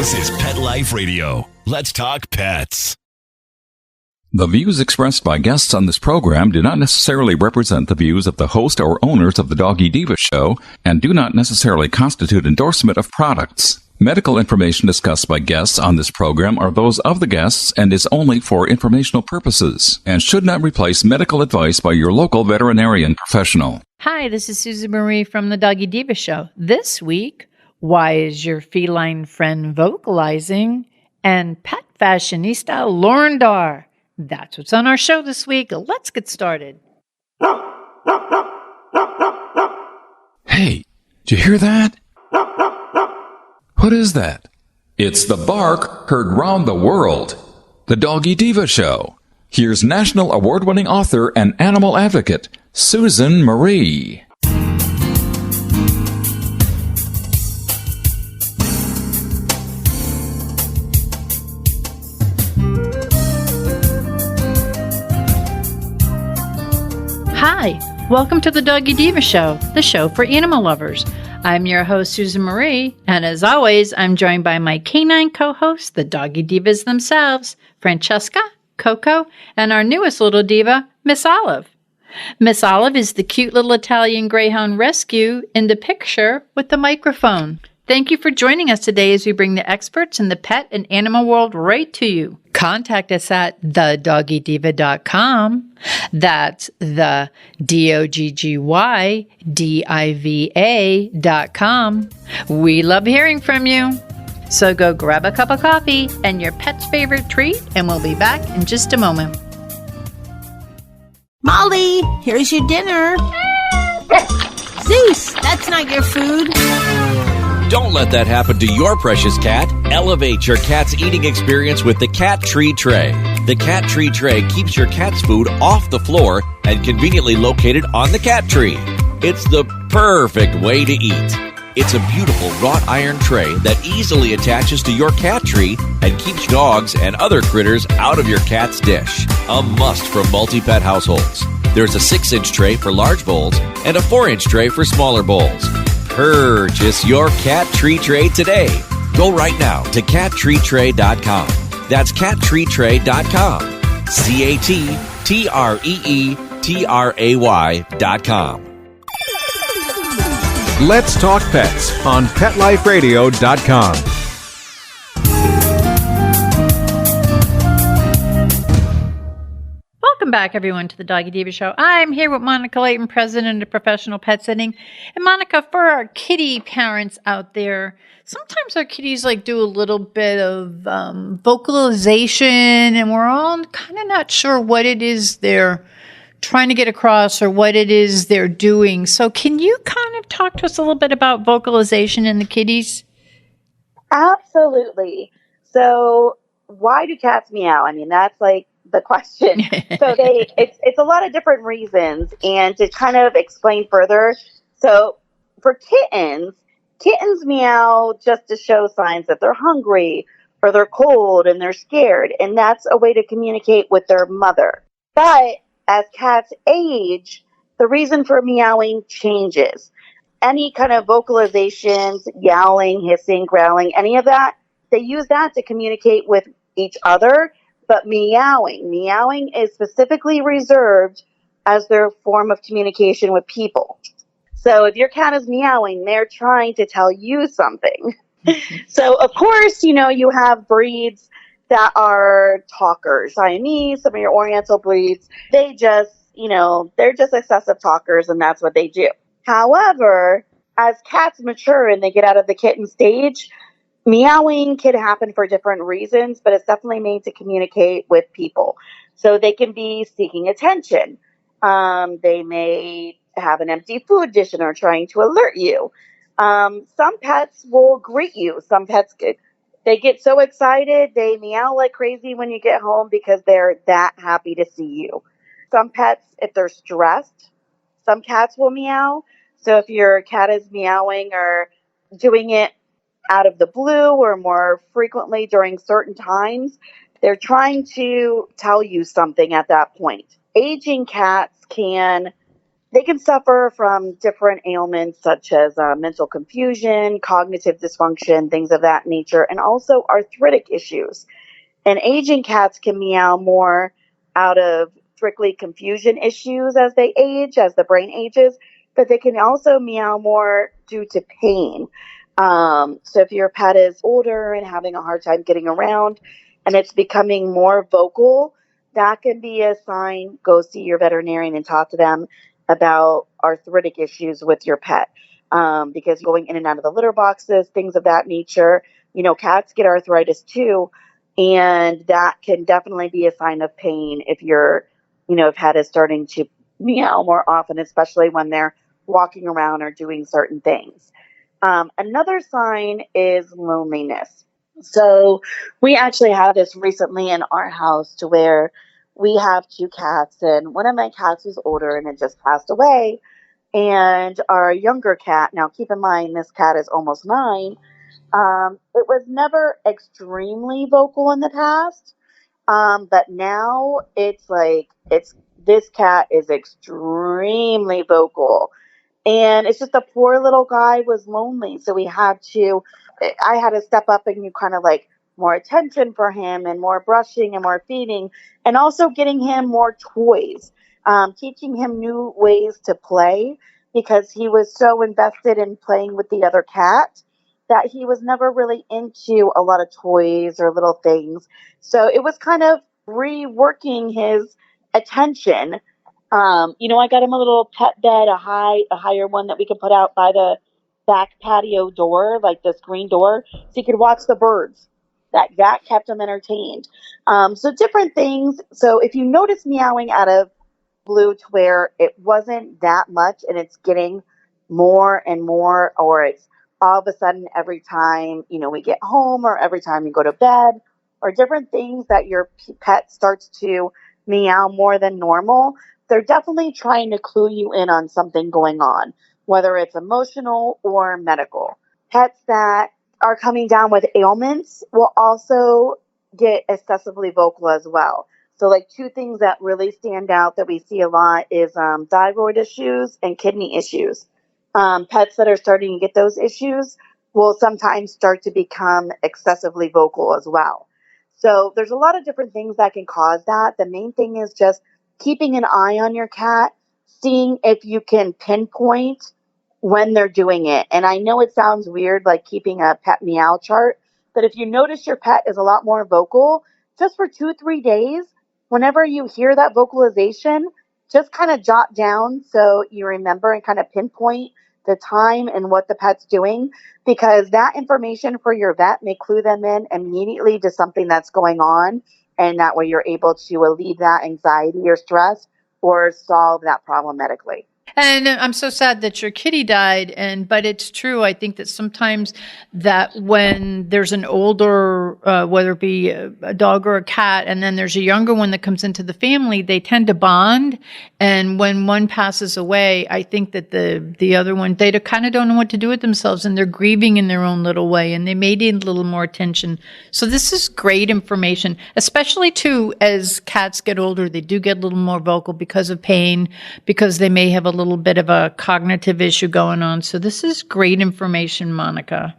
This is Pet Life Radio. Let's talk pets. The views expressed by guests on this program do not necessarily represent the views of the host or owners of the Doggy Diva show and do not necessarily constitute endorsement of products. Medical information discussed by guests on this program are those of the guests and is only for informational purposes and should not replace medical advice by your local veterinarian professional. Hi, this is Susan Marie from the Doggy Diva show. This week, why is your feline friend vocalizing? And Pet Fashionista Lauren Darr. That's what's on our show this week. Let's get started. Hey, did you hear that? What is that? It's the bark heard round the world. The Doggy Diva show. Here's national award-winning author and animal advocate, Susan Marie. Hi, welcome to the Doggy Diva show, the show for animal lovers. I'm your host, Susan Marie, and as always, I'm joined by my canine co-hosts, the Doggy Divas themselves, Francesca, Coco, and our newest little diva, Miss Olive. Miss Olive is the cute little Italian Greyhound rescue in the picture with the microphone. Thank you for joining us today as we bring the experts in the pet and animal world right to you. Contact us at thedoggydiva.com. That's the DOGGYDIVA.com. We love hearing from you. So go grab a cup of coffee and your pet's favorite treat, and we'll be back in just a moment. Molly, here's your dinner. Zeus, that's not your food. Don't let that happen to your precious cat. Elevate your cat's eating experience with the Cat Tree Tray. The Cat Tree Tray keeps your cat's food off the floor and conveniently located on the cat tree. It's the perfect way to eat. It's a beautiful wrought iron tray that easily attaches to your cat tree and keeps dogs and other critters out of your cat's dish. A must for multi-pet households. There's a 6-inch tray for large bowls and a 4-inch tray for smaller bowls. Purchase your Cat Tree Tray today. Go right now to cattreetray.com. That's cattreetray.com. CATTREETRAY.com. Let's Talk Pets on PetLifeRadio.com. Welcome back, everyone, to the Doggy Diva show. I'm here with Monica Leighton, president of Professional Pet Sitting. And Monica, for our kitty parents out there, sometimes our kitties do a little bit of vocalization, and we're all kind of not sure what it is they're trying to get across or what it is they're doing. So can you kind of talk to us a little bit about vocalization in the kitties? Absolutely. So why do cats meow? I mean, that's the question. So it's a lot of different reasons. And to kind of explain further, so for kittens meow just to show signs that they're hungry or they're cold and they're scared. And that's a way to communicate with their mother. But as cats age, the reason for meowing changes. Any kind of vocalizations, yowling, hissing, growling, any of that, they use that to communicate with each other. But meowing is specifically reserved as their form of communication with people. So if your cat is meowing, they're trying to tell you something. So of course, you have breeds that are talkers. Siamese, some of your Oriental breeds, they just, they're just excessive talkers, and that's what they do. However, as cats mature and they get out of the kitten stage, meowing can happen for different reasons, but it's definitely made to communicate with people. So they can be seeking attention. They may have an empty food dish and are trying to alert you. Some pets will greet you. Some pets, they get so excited, they meow like crazy when you get home because they're that happy to see you. Some pets, if they're stressed, some cats will meow. So if your cat is meowing or doing it out of the blue or more frequently during certain times, they're trying to tell you something at that point. Aging cats they can suffer from different ailments such as mental confusion, cognitive dysfunction, things of that nature, and also arthritic issues. And aging cats can meow more out of strictly confusion issues as they age, as the brain ages, but they can also meow more due to pain. So if your pet is older and having a hard time getting around and it's becoming more vocal, that can be a sign. Go see your veterinarian and talk to them about arthritic issues with your pet. Because going in and out of the litter boxes, things of that nature, cats get arthritis too. And that can definitely be a sign of pain if your, pet is starting to meow more often, especially when they're walking around or doing certain things. Another sign is loneliness. So we actually had this recently in our house to where we have 2 cats, and one of my cats was older and had just passed away. And our younger cat, now keep in mind, this cat is almost 9. It was never extremely vocal in the past. But now this cat is extremely vocal. And it's just a poor little guy was lonely. So I had to step up and kind of like more attention for him and more brushing and more feeding and also getting him more toys, teaching him new ways to play because he was so invested in playing with the other cat that he was never really into a lot of toys or little things. So it was kind of reworking his attention. I got him a little pet bed, a higher one that we could put out by the back patio door, like the screen door, so he could watch the birds. That kept him entertained. So different things. So if you notice meowing out of blue to where it wasn't that much and it's getting more and more, or it's all of a sudden every time, we get home or every time you go to bed, or different things that your pet starts to meow more than normal, they're definitely trying to clue you in on something going on, whether it's emotional or medical. Pets that are coming down with ailments will also get excessively vocal as well. So like 2 things that really stand out that we see a lot is thyroid issues and kidney issues. Pets that are starting to get those issues will sometimes start to become excessively vocal as well. So there's a lot of different things that can cause that. The main thing is just keeping an eye on your cat, seeing if you can pinpoint when they're doing it. And I know it sounds weird, like keeping a pet meow chart, but if you notice your pet is a lot more vocal, just for 2-3 days, whenever you hear that vocalization, just kind of jot down so you remember and kind of pinpoint the time and what the pet's doing, because that information for your vet may clue them in immediately to something that's going on. And that way you're able to alleviate that anxiety or stress or solve that problem medically. And I'm so sad that your kitty died, but it's true. I think that sometimes that when there's an older, whether it be a dog or a cat, and then there's a younger one that comes into the family, they tend to bond. And when one passes away, I think that the other one, they kind of don't know what to do with themselves, and they're grieving in their own little way, and they may need a little more attention. So this is great information, especially too, as cats get older, they do get a little more vocal because of pain, because they may have a little bit of a cognitive issue going on. So this is great information, Monica.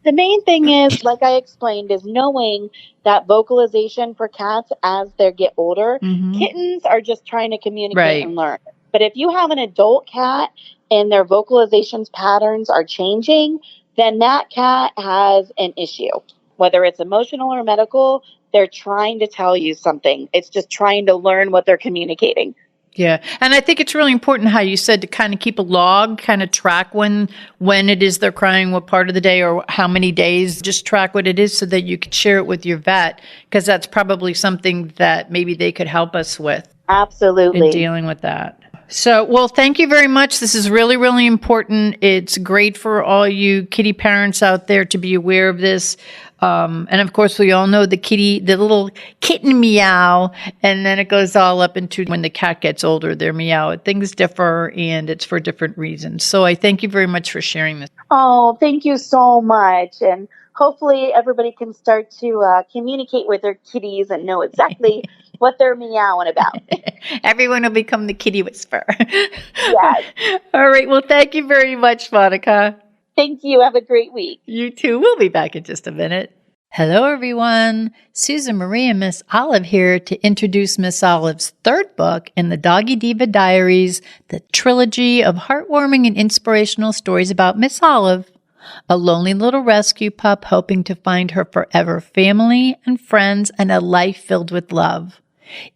The main thing is, like I explained, is knowing that vocalization for cats as they get older, kittens are just trying to communicate and learn. But if you have an adult cat and their vocalizations patterns are changing, then that cat has an issue. Whether it's emotional or medical, they're trying to tell you something. It's just trying to learn what they're communicating. Yeah. And I think it's really important how you said to kind of keep a log, kind of track when it is they're crying, what part of the day or how many days, just track what it is so that you could share it with your vet, because that's probably something that maybe they could help us with. Absolutely. In dealing with that. So, well, thank you very much. This is really, really important. It's great for all you kitty parents out there to be aware of this. And of course, we all know the little kitten meow, and then it goes all up into when the cat gets older, their meow. Things differ, and it's for different reasons. So I thank you very much for sharing this. Oh, thank you so much. And hopefully everybody can start to communicate with their kitties and know exactly what they're meowing about. Everyone will become the kitty whisperer. Yes. All right. Well, thank you very much, Monica. Thank you. Have a great week. You too. We'll be back in just a minute. Hello, everyone. Susan Marie and Miss Olive here to introduce Miss Olive's third book in the Doggy Diva Diaries, the trilogy of heartwarming and inspirational stories about Miss Olive, a lonely little rescue pup hoping to find her forever family and friends and a life filled with love.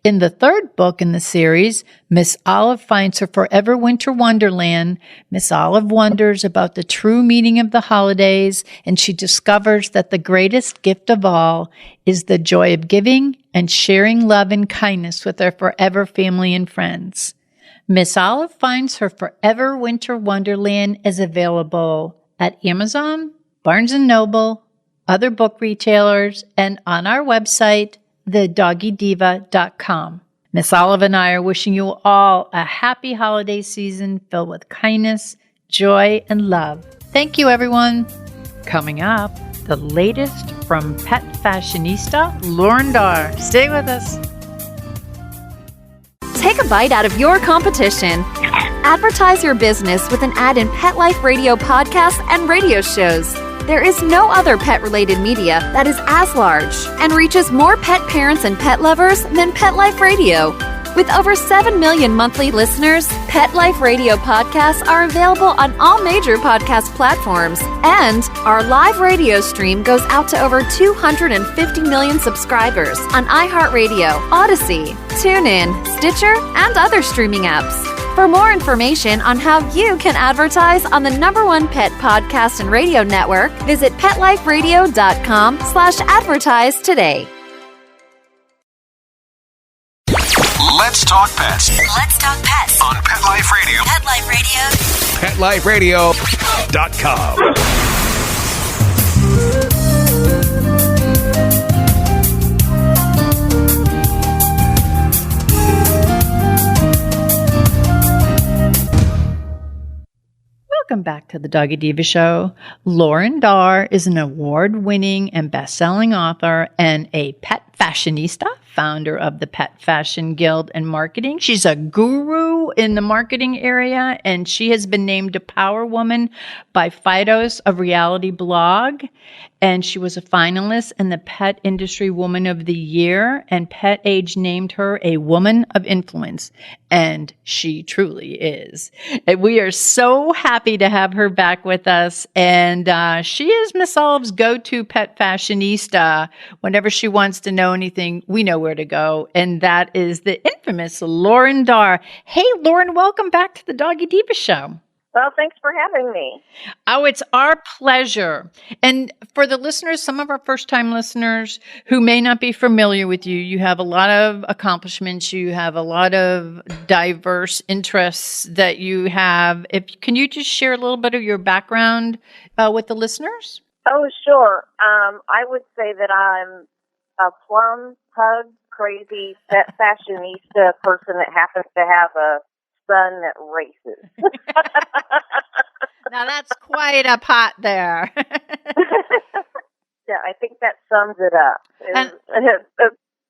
In the third book in the series, Miss Olive finds her forever winter wonderland. Miss Olive wonders about the true meaning of the holidays, and she discovers that the greatest gift of all is the joy of giving and sharing love and kindness with her forever family and friends. Miss Olive finds her forever winter wonderland is available at Amazon, Barnes & Noble, other book retailers, and on our website, thedoggydiva.com. Miss Olive and I are wishing you all a happy holiday season filled with kindness, joy, and love. Thank you, everyone. Coming up, the latest from Pet Fashionista, Lauren Darr. Stay with us. Take a bite out of your competition. Advertise your business with an ad in Pet Life Radio podcasts and radio shows. There is no other pet-related media that is as large and reaches more pet parents and pet lovers than Pet Life Radio. With over 7 million monthly listeners, Pet Life Radio podcasts are available on all major podcast platforms, and our live radio stream goes out to over 250 million subscribers on iHeartRadio, Odyssey, TuneIn, Stitcher, and other streaming apps. For more information on how you can advertise on the #1 pet podcast and radio network, visit PetLifeRadio.com/advertise today. Let's talk pets. Let's talk pets On Pet Life Radio. Pet Life Radio. PetLifeRadio.com. Welcome back to the Doggy Diva Show. Lauren Darr is an award-winning and best-selling author and a pet fashionista, founder of the Pet Fashion Guild and Marketing. She's a guru in the marketing area, and she has been named a Power Woman by Fidos, a reality blog. And she was a finalist in the Pet Industry Woman of the Year, and Pet Age named her a Woman of Influence. And she truly is. And we are so happy to have her back with us. And she is Miss Olive's go-to pet fashionista. Whenever she wants to know anything, we know where to go. And that is the infamous Lauren Darr. Hey, Lauren, welcome back to the Doggy Diva Show. Well, thanks for having me. Oh, it's our pleasure. And for the listeners, some of our first-time listeners who may not be familiar with you, you have a lot of accomplishments. You have a lot of diverse interests that you have. Can you just share a little bit of your background with the listeners? Oh, sure. I would say that I'm a plum, pug, crazy pet fashionista person that happens to have a son that races. Now that's quite a pot there. Yeah, I think that sums it up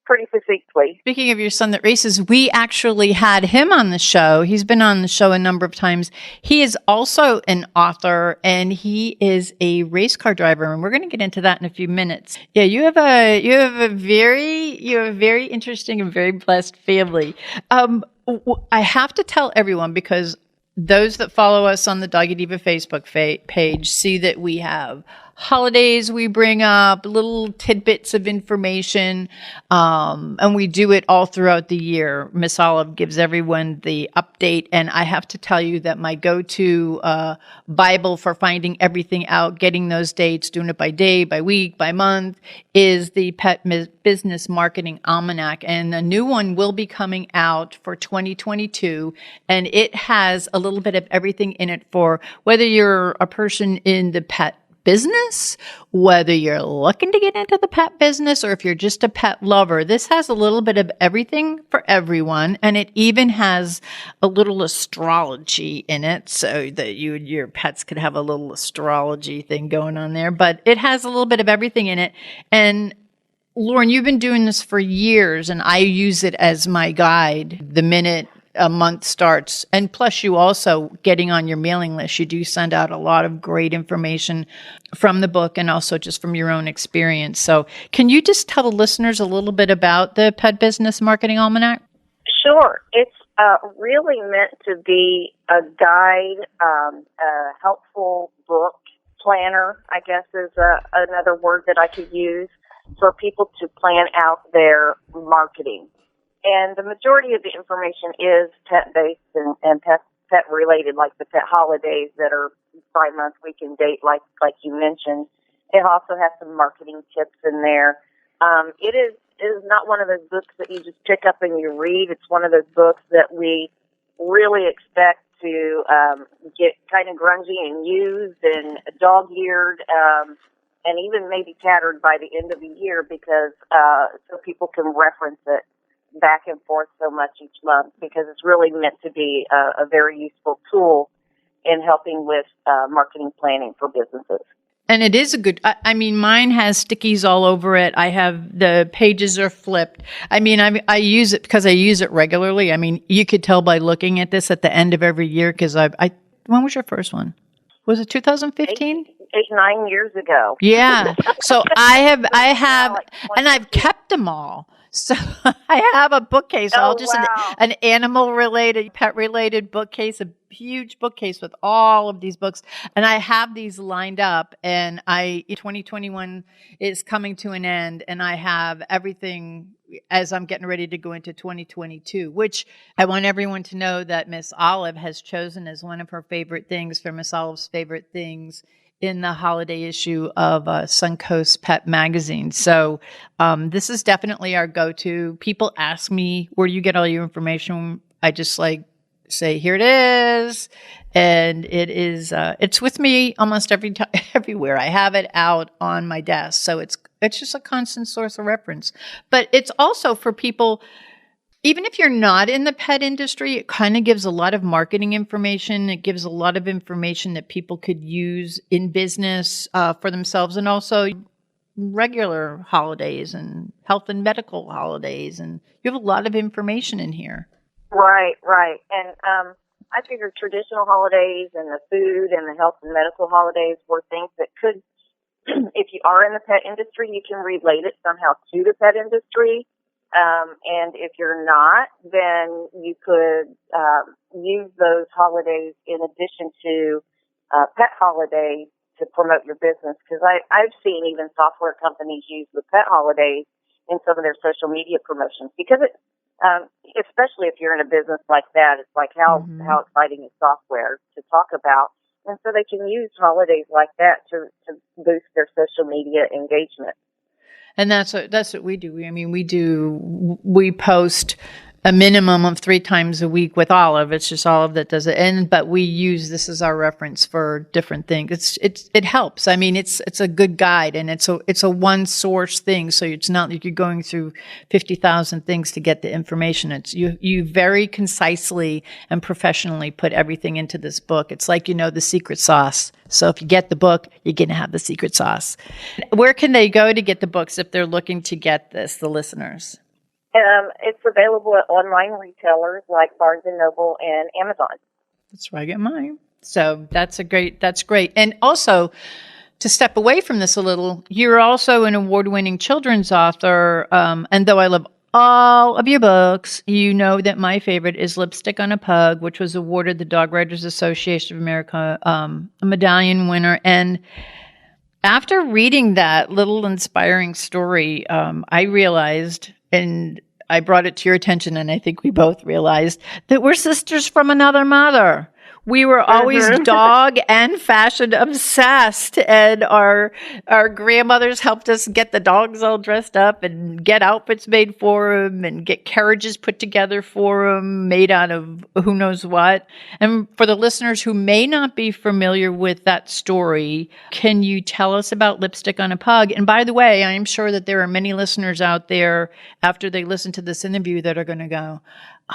pretty succinctly. Speaking of your son that races, we actually had him on the show. He's been on the show a number of times. He is also an author, and he is a race car driver, and we're going to get into that in a few minutes. Yeah, you have a very interesting and very blessed family. I have to tell everyone, because those that follow us on the Doggy Diva Facebook page see that we have holidays we bring up, little tidbits of information, and we do it all throughout the year. Miss Olive gives everyone the update, and I have to tell you that my go-to Bible for finding everything out, getting those dates, doing it by day, by week, by month, is the Pet Business Marketing Almanac, and a new one will be coming out for 2022, and it has a little bit of everything in it for whether you're a person in the pet business, whether you're looking to get into the pet business, or if you're just a pet lover. This has a little bit of everything for everyone, and it even has a little astrology in it, so that you and your pets could have a little astrology thing going on there. But it has a little bit of everything in it, and Lauren, you've been doing this for years, and I use it as my guide the minute a month starts. And plus, you also getting on your mailing list. You do send out a lot of great information from the book and also just from your own experience. So can you just tell the listeners a little bit about the Pet Business Marketing Almanac? Sure. It's really meant to be a guide, a helpful book, planner, I guess is another word that I could use, for people to plan out their marketing. And the majority of the information is pet-based and pet-related, like the pet holidays that are by month, week, and date, like you mentioned. It also has some marketing tips in there. It is not one of those books that you just pick up and you read. It's one of those books that we really expect to get kind of grungy and used and dog-eared, and even maybe tattered by the end of the year, because so people can reference it back and forth so much each month, because it's really meant to be a very useful tool in helping with marketing planning for businesses. And it is a good, I mean, mine has stickies all over it. I have, the pages are flipped. I mean, I use it because I use it regularly. I mean, you could tell by looking at this at the end of every year, because when was your first one? Was it 2015? 9 years ago. Yeah. So I have, and I've kept them all. So I have a bookcase, an animal-related, pet-related bookcase, a huge bookcase with all of these books. And I have these lined up, and 2021 is coming to an end, and I have everything as I'm getting ready to go into 2022, which I want everyone to know that Miss Olive has chosen as one of her favorite things for Miss Olive's favorite things in the holiday issue of Suncoast Pet Magazine. So this is definitely our go-to. People ask me, where do you get all your information? I just say, here it is. And it is, it's with me almost everywhere. I have it out on my desk. So it's just a constant source of reference. But it's also for people, even if you're not in the pet industry, it kind of gives a lot of marketing information. It gives a lot of information that people could use in business for themselves, and also regular holidays and health and medical holidays. And you have a lot of information in here. Right. And I figured traditional holidays and the food and the health and medical holidays were things that could, if you are in the pet industry, you can relate it somehow to the pet industry. And if you're not, then you could use those holidays in addition to pet holidays to promote your business. Because I've seen even software companies use the pet holidays in some of their social media promotions. Because it, especially if you're in a business like that, it's like how exciting is software to talk about. And so they can use holidays like that to boost their social media engagement. And that's what we do. We post a minimum of 3 times a week with Olive. It's just Olive that does it. But we use this as our reference for different things. It helps. I mean, it's a good guide, and it's a one source thing. So it's not like you're going through 50,000 things to get the information. It's you very concisely and professionally put everything into this book. It's like, the secret sauce. So if you get the book, you're going to have the secret sauce. Where can they go to get the books if they're looking to get this, the listeners? It's available at online retailers like Barnes & Noble and Amazon. That's where I get mine. So that's great. And also, to step away from this a little, you're also an award-winning children's author. And though I love all of your books, you know that my favorite is Lipstick on a Pug, which was awarded the Dog Writers Association of America a medallion winner. And after reading that little inspiring story, I realized, and I brought it to your attention, and I think we both realized, that we're sisters from another mother. We were always dog and fashion obsessed, and our grandmothers helped us get the dogs all dressed up and get outfits made for them and get carriages put together for them made out of who knows what. And for the listeners who may not be familiar with that story, can you tell us about Lipstick on a Pug? And by the way, I'm sure that there are many listeners out there after they listen to this interview that are going to go,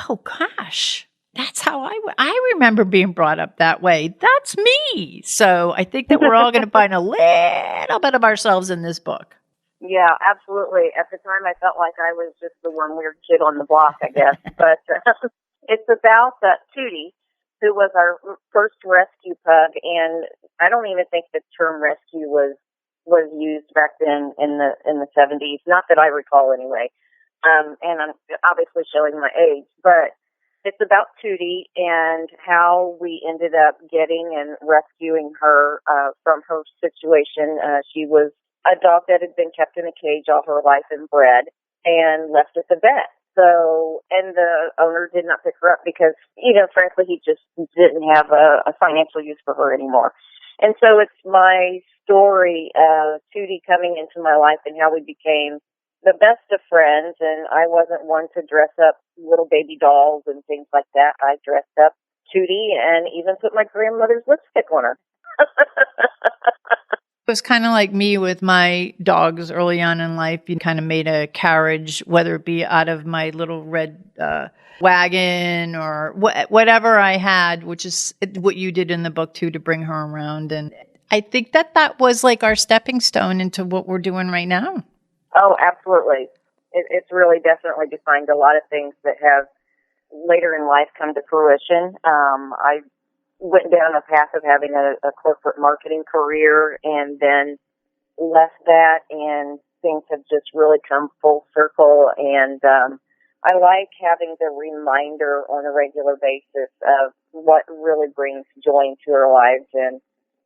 oh gosh, that's how I remember being brought up that way. That's me. So I think that we're all going to find a little bit of ourselves in this book. Yeah, absolutely. At the time, I felt like I was just the one weird kid on the block, I guess. But it's about Tootie, who was our first rescue pug, and I don't even think the term rescue was used back then in the 70s. Not that I recall, anyway. And I'm obviously showing my age, but it's about Tootie and how we ended up getting and rescuing her from her situation. She was a dog that had been kept in a cage all her life and bred and left at the vet. So, and the owner did not pick her up because, frankly, he just didn't have a financial use for her anymore. And so it's my story of Tootie coming into my life and how we became the best of friends. And I wasn't one to dress up little baby dolls and things like that. I dressed up Tootie and even put my grandmother's lipstick on her. It was kind of like me with my dogs early on in life. You kind of made a carriage, whether it be out of my little red wagon or whatever I had, which is what you did in the book too, to bring her around. And I think that was like our stepping stone into what we're doing right now. Oh, absolutely. It's really definitely defined a lot of things that have later in life come to fruition. I went down a path of having a corporate marketing career and then left that, and things have just really come full circle. And I like having the reminder on a regular basis of what really brings joy into our lives. And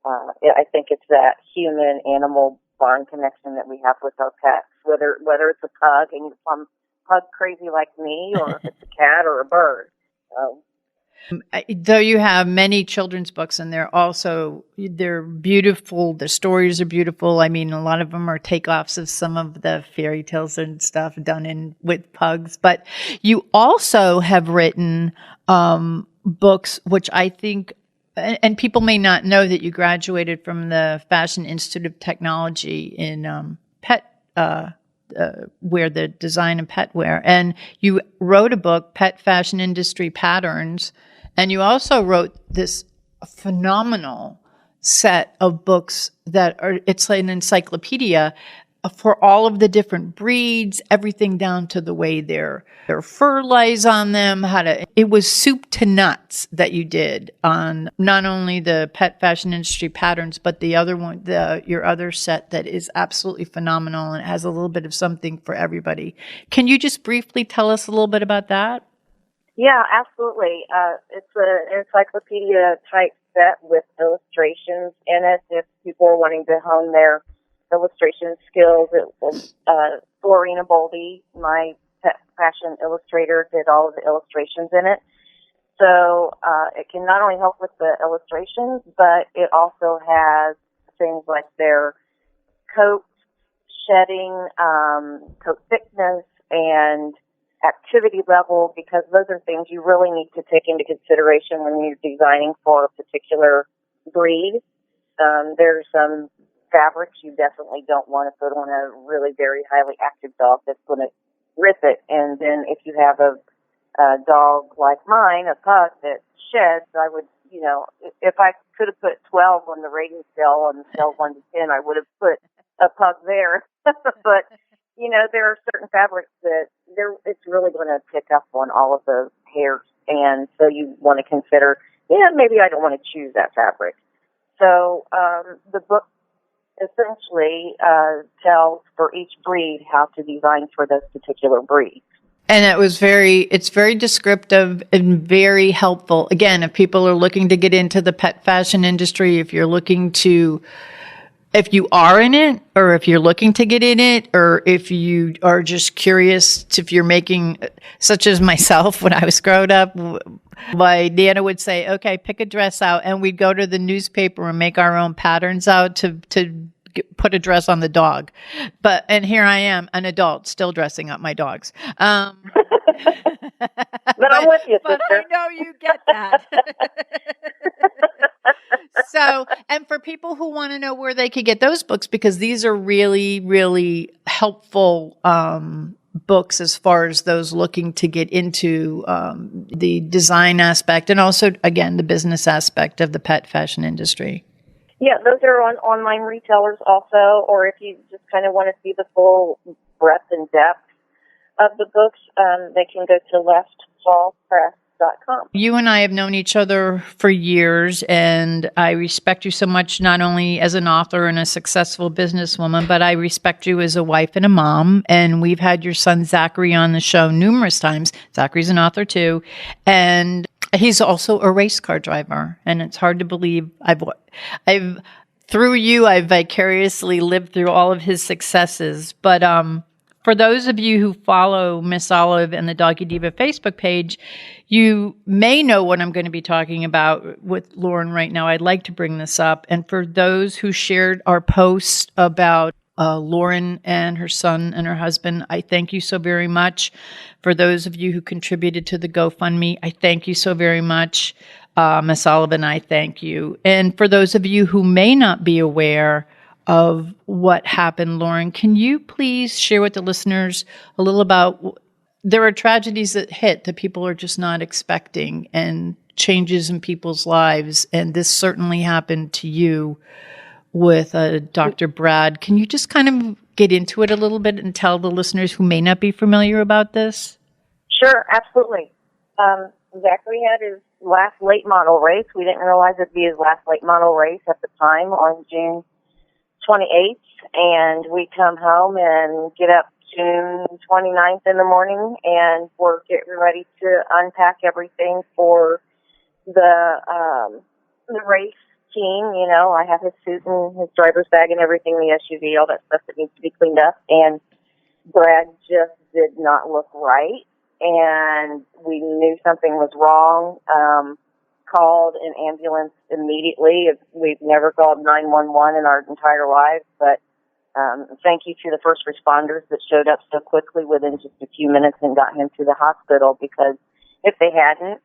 I think it's that human-animal bond connection that we have with our pets, whether it's a pug and you're some pug crazy like me, or if it's a cat or a bird. Though you have many children's books, and they're beautiful. The stories are beautiful. I mean, a lot of them are takeoffs of some of the fairy tales and stuff done with pugs. But you also have written books, which I think, and people may not know that you graduated from the Fashion Institute of Technology in where the design of pet wear. And you wrote a book, Pet Fashion Industry Patterns. And you also wrote this phenomenal set of books it's like an encyclopedia for all of the different breeds, everything down to the way their fur lies on them, it was soup to nuts that you did on not only the pet fashion industry patterns, but the other one, your other set that is absolutely phenomenal, and it has a little bit of something for everybody. Can you just briefly tell us a little bit about that? Yeah, absolutely. It's an encyclopedia type set with illustrations in it if people are wanting to hone their illustration skills. Laurren Darr, my pet fashion illustrator, did all of the illustrations in it. So it can not only help with the illustrations, but it also has things like their coat shedding, coat thickness, and activity level, because those are things you really need to take into consideration when you're designing for a particular breed. There's some fabrics you definitely don't want to put on a really very highly active dog that's going to rip it. And then if you have a dog like mine, a pug that sheds, I would, if I could have put 12 on the rating scale, on the scale 1 to 10, I would have put a pug there. But there are certain fabrics that it's really going to pick up on all of those hairs. And so you want to consider, maybe I don't want to choose that fabric. So the book essentially tells for each breed how to design for those particular breeds. And it's very descriptive and very helpful. Again, if people are looking to get into the pet fashion industry, if you are in it, or if you're looking to get in it, or if you are just curious, if you're making, such as myself, when I was growing up, my Nana would say, okay, pick a dress out, and we'd go to the newspaper and make our own patterns out to put a dress on the dog. And here I am, an adult, still dressing up my dogs. But I'm with you, sister. But I know you get that. So, and for people who want to know where they could get those books, because these are really, really helpful books as far as those looking to get into the design aspect and also, again, the business aspect of the pet fashion industry. Yeah, those are on online retailers also, or if you just kind of want to see the full breadth and depth of the books, they can go to leftfallpress.com. You and I have known each other for years, and I respect you so much, not only as an author and a successful businesswoman, but I respect you as a wife and a mom. And we've had your son Zachary on the show numerous times. Zachary's an author too, and he's also a race car driver. And it's hard to believe I've through you, I've vicariously lived through all of his successes. But for those of you who follow Miss Olive and the Doggy Diva Facebook page, you may know what I'm going to be talking about with Lauren right now. I'd like to bring this up. And for those who shared our post about Lauren and her son and her husband, I thank you so very much. For those of you who contributed to the GoFundMe, I thank you so very much. Miss Olive and I thank you. And for those of you who may not be aware of what happened, Lauren, can you please share with the listeners a little about, there are tragedies that hit that people are just not expecting and changes in people's lives. And this certainly happened to you with Dr. Brad. Can you just kind of get into it a little bit and tell the listeners who may not be familiar about this? Sure, absolutely. Zachary had his last late model race. We didn't realize it'd be his last late model race at the time on June 28th, and we come home and get up June 29th in the morning, and we're getting ready to unpack everything for the race team. You know, I have his suit and his driver's bag and everything, the SUV, all that stuff that needs to be cleaned up, and Brad just did not look right, and we knew something was wrong. Called an ambulance immediately. We've never called 911 in our entire lives, but thank you to the first responders that showed up so quickly within just a few minutes and got him to the hospital, because if they hadn't,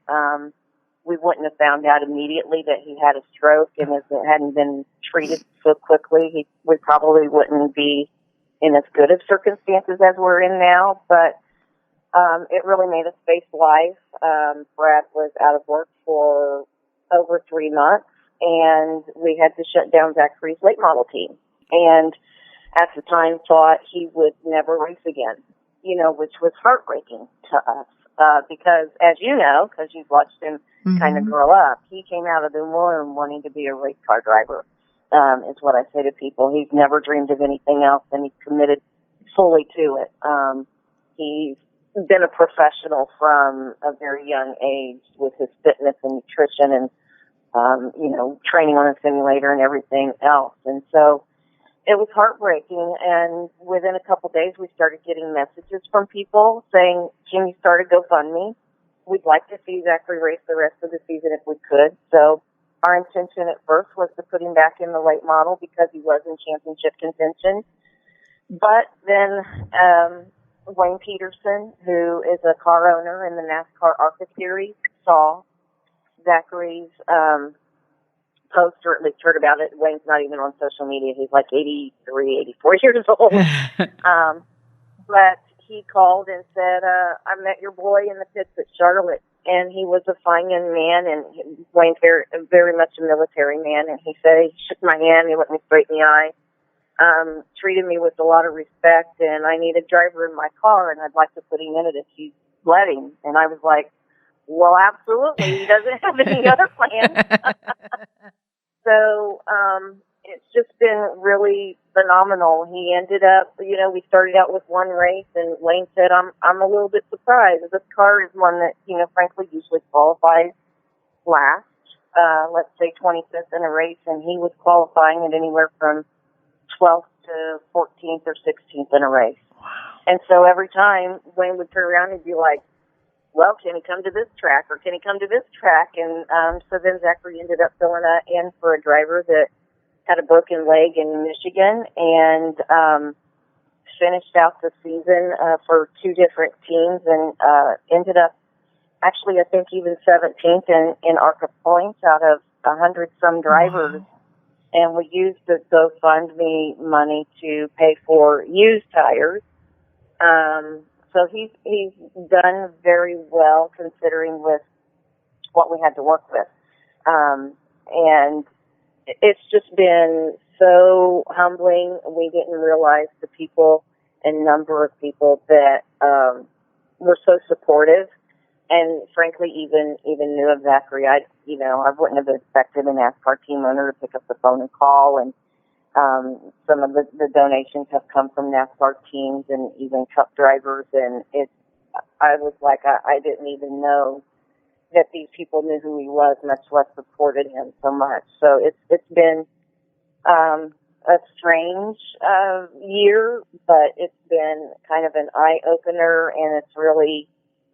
we wouldn't have found out immediately that he had a stroke, and if it hadn't been treated so quickly, we probably wouldn't be in as good of circumstances as we're in now, but it really made us face life. Brad was out of work for over 3 months, and we had to shut down Zachary's late model team. And at the time thought he would never race again, you know, which was heartbreaking to us. Because as you know, because you've watched him kind of grow up, he came out of the womb wanting to be a race car driver, is what I say to people. He's never dreamed of anything else, and he's committed fully to it. He's been a professional from a very young age with his fitness and nutrition and, you know, training on a simulator and everything else. And so it was heartbreaking. And within a couple days, we started getting messages from people saying, can you start a GoFundMe? We'd like to see Zachary race the rest of the season if we could. So our intention at first was to put him back in the late model because he was in championship contention. But then, Wayne Peterson, who is a car owner in the NASCAR ARCA series, saw Zachary's post, or at least heard about it. Wayne's not even on social media. He's like 83, 84 years old. But he called and said, I met your boy in the pits at Charlotte, and he was a fine young man, and Wayne's very much a military man, and he said he shook my hand, he looked me straight in the eye, treated me with a lot of respect, and I need a driver in my car, and I'd like to put him in it if you let him. And I was like, well, absolutely. He doesn't have any other plans. So it's just been really phenomenal. He ended up, you know, we started out with one race, and Wayne said, I'm a little bit surprised. This car is one that, you know, frankly, usually qualifies last, let's say 25th in a race, and he was qualifying at anywhere from 12th to 14th or 16th in a race. Wow. And so every time Wayne would turn around and be like, well, can he come to this track, or can he come to this track? And so then Zachary ended up filling in for a driver that had a broken leg in Michigan, and finished out the season for two different teams, and ended up actually, I think, even 17th in ARCA points out of 100-some drivers. Wow. And we used the GoFundMe money to pay for used tires. So he's done very well considering with what we had to work with. And it's just been so humbling. We didn't realize the people and number of people that were so supportive, and frankly, even knew of Zachary. I wouldn't have expected an NASCAR team owner to pick up the phone and call, and some of the donations have come from NASCAR teams and even truck drivers, and I was like, I didn't even know that these people knew who he was, much less supported him so much. So it's been a strange year, but it's been kind of an eye-opener, and it's really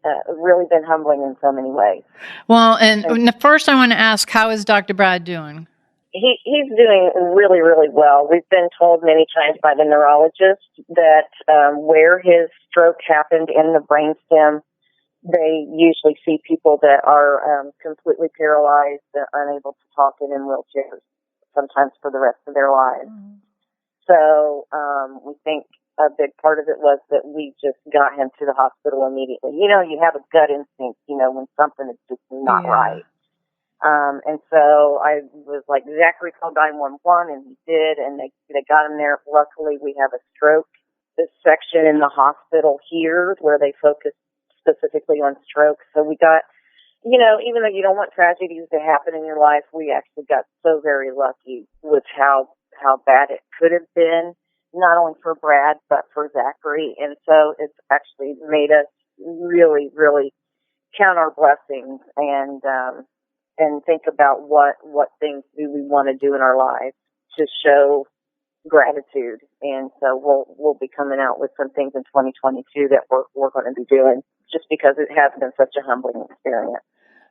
been humbling in so many ways. Well, and first I want to ask, how is Dr. Brad doing? He's doing really, really well. We've been told many times by the neurologist that where his stroke happened in the brainstem, they usually see people that are completely paralyzed, unable to talk, and in wheelchairs, sometimes for the rest of their lives. Mm-hmm. So we think a big part of it was that we just got him to the hospital immediately. You have a gut instinct, when something is just not right. And so I was like, Zachary called 911, and he did, and they got him there. Luckily, we have a stroke section in the hospital here where they focus specifically on stroke. So we got, even though you don't want tragedies to happen in your life, we actually got so very lucky with how bad it could have been, not only for Brad, but for Zachary. And so it's actually made us really, really count our blessings and think about what things do we want to do in our lives to show gratitude. And so we'll be coming out with some things in 2022 that we're going to be doing, just because it has been such a humbling experience.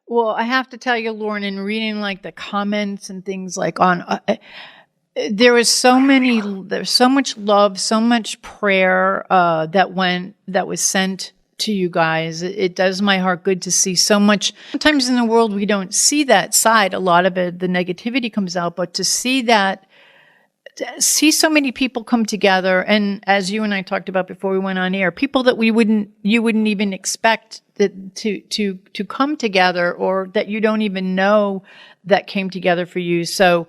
Well, I have to tell you, Lauren, in reading the comments and things on, there's so much love, so much prayer that was sent to you guys. It does my heart good to see so much. Sometimes in the world we don't see that side. A lot of it, the negativity comes out, but to see so many people come together, and as you and I talked about before we went on air, people that you wouldn't even expect that to come together, or that you don't even know that came together for you. So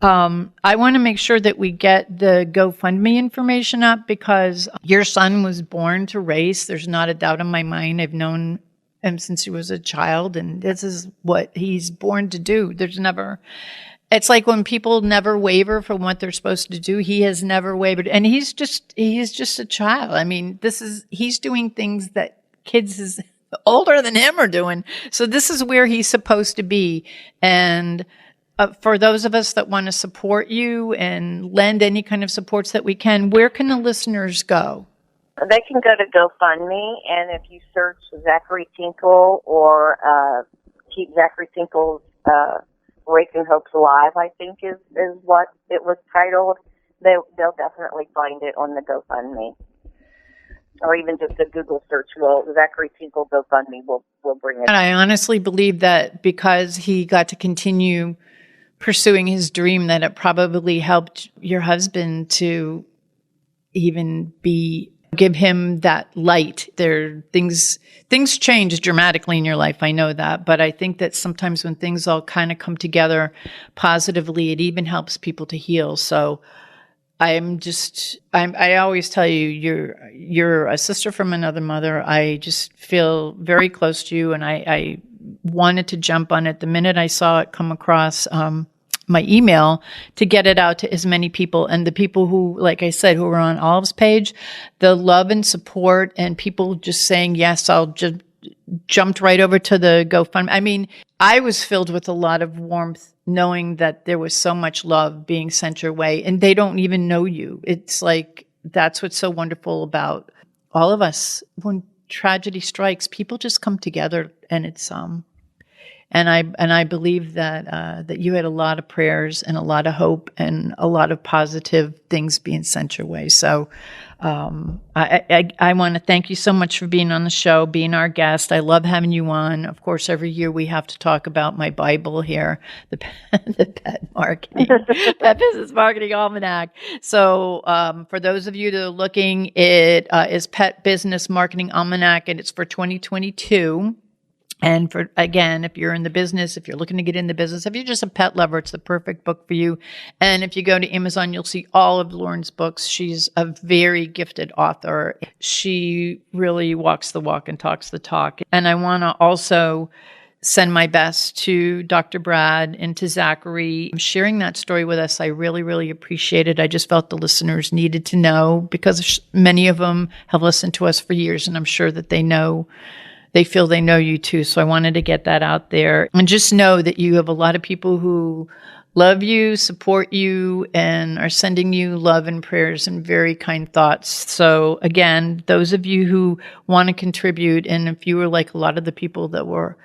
I want to make sure that we get the GoFundMe information up, because your son was born to race. There's not a doubt in my mind. I've known him since he was a child, and this is what he's born to do. It's like when people never waver from what they're supposed to do, he has never wavered. And he's just a child. I mean, he's doing things that kids older than him are doing. So this is where he's supposed to be. And for those of us that want to support you and lend any kind of supports that we can, where can the listeners go? They can go to GoFundMe, and if you search Zachary Tinkle or keep Zachary Tinkle's Raking Hopes Alive, I think is what it was titled, they'll definitely find it on the GoFundMe. Or even just a Google search Zachary Tinkle GoFundMe will bring it. And I honestly believe that because he got to continue pursuing his dream, that it probably helped your husband to even give him that light. Things change dramatically in your life. I know that, but I think that sometimes when things all kind of come together positively, it even helps people to heal. So I always tell you, you're a sister from another mother. I just feel very close to you, and I wanted to jump on it the minute I saw it come across my email to get it out to as many people. And the people who, like I said, who were on Olive's page, the love and support, and people just saying, yes, I'll just jumped right over to the GoFundMe. I mean, I was filled with a lot of warmth knowing that there was so much love being sent your way, and they don't even know you. It's like, that's what's so wonderful about all of us. When tragedy strikes, people just come together, and it's and I believe that you had a lot of prayers and a lot of hope and a lot of positive things being sent your way. So I want to thank you so much for being on the show, being our guest. I love having you on. Of course, every year we have to talk about my Bible here, the Pet Business Marketing Almanac. So for those of you that are looking, it is Pet Business Marketing Almanac, and it's for 2022. And if you're in the business, if you're looking to get in the business, if you're just a pet lover, it's the perfect book for you. And if you go to Amazon, you'll see all of Lauren's books. She's a very gifted author. She really walks the walk and talks the talk. And I want to also send my best to Dr. Brad and to Zachary. Sharing that story with us, I really, really appreciate it. I just felt the listeners needed to know, because many of them have listened to us for years, and I'm sure that they feel they know you too. So I wanted to get that out there. And just know that you have a lot of people who love you, support you, and are sending you love and prayers and very kind thoughts. So again, those of you who want to contribute, and if you were like a lot of the people that were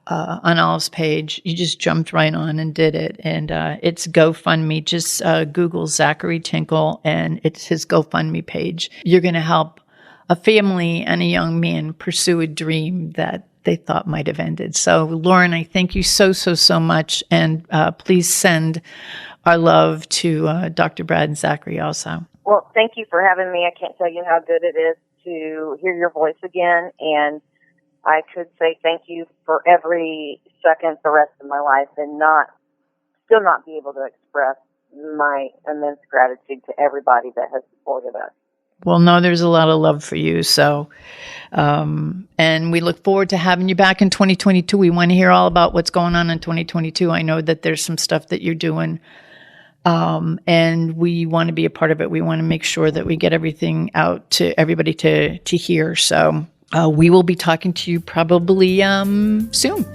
on Olive's page, you just jumped right on and did it. And it's GoFundMe. Just Google Zachary Tinkle, and it's his GoFundMe page. You're going to help a family and a young man pursue a dream that they thought might have ended. So, Lauren, I thank you so much. And please send our love to Dr. Brad and Zachary also. Well, thank you for having me. I can't tell you how good it is to hear your voice again. And I could say thank you for every second the rest of my life, and still not be able to express my immense gratitude to everybody that has supported us. Well, no, there's a lot of love for you. So, and we look forward to having you back in 2022. We want to hear all about what's going on in 2022. I know that there's some stuff that you're doing, and we want to be a part of it. We want to make sure that we get everything out to everybody to hear. So we will be talking to you probably soon.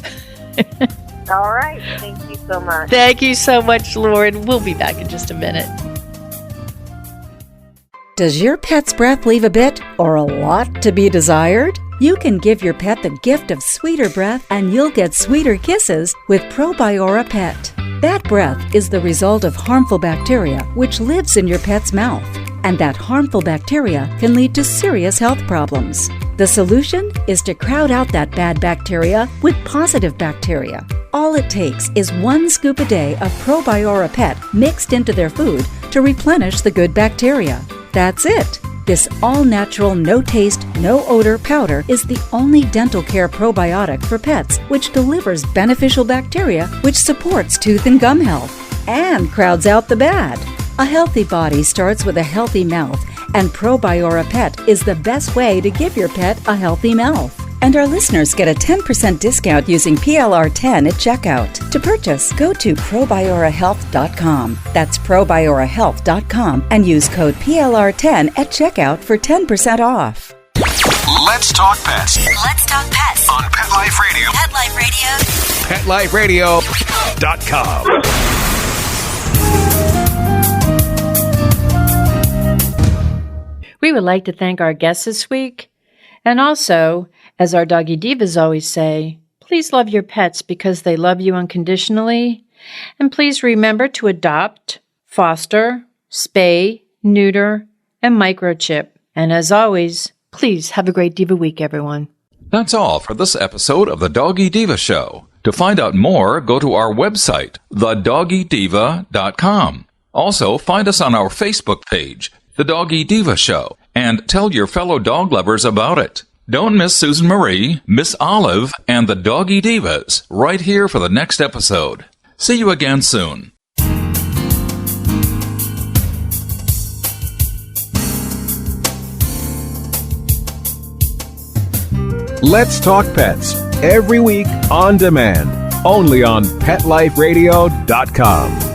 All right. Thank you so much. Thank you so much, Lauren. We'll be back in just a minute. Does your pet's breath leave a bit or a lot to be desired? You can give your pet the gift of sweeter breath, and you'll get sweeter kisses with Probiora Pet. Bad breath is the result of harmful bacteria which lives in your pet's mouth, and that harmful bacteria can lead to serious health problems. The solution is to crowd out that bad bacteria with positive bacteria. All it takes is 1 scoop a day of Probiora Pet mixed into their food to replenish the good bacteria. That's it. This all-natural, no-taste, no-odor powder is the only dental care probiotic for pets, which delivers beneficial bacteria which supports tooth and gum health and crowds out the bad. A healthy body starts with a healthy mouth, and Probiora Pet is the best way to give your pet a healthy mouth. And our listeners get a 10% discount using PLR10 at checkout. To purchase, go to probiorahealth.com. That's probiorahealth.com and use code PLR10 at checkout for 10% off. Let's talk pets. Let's talk pets On Pet Life Radio. Pet Life Radio. PetLifeRadio.com. We would like to thank our guests this week. And also, as our Doggy Divas always say, please love your pets because they love you unconditionally. And please remember to adopt, foster, spay, neuter, and microchip. And as always, please have a great Diva week, everyone. That's all for this episode of The Doggy Diva Show. To find out more, go to our website, thedoggydiva.com. Also, find us on our Facebook page, The Doggy Diva Show, and tell your fellow dog lovers about it. Don't miss Susan Marie, Miss Olive, and the Doggy Divas right here for the next episode. See you again soon. Let's Talk Pets, every week on demand, only on PetLifeRadio.com.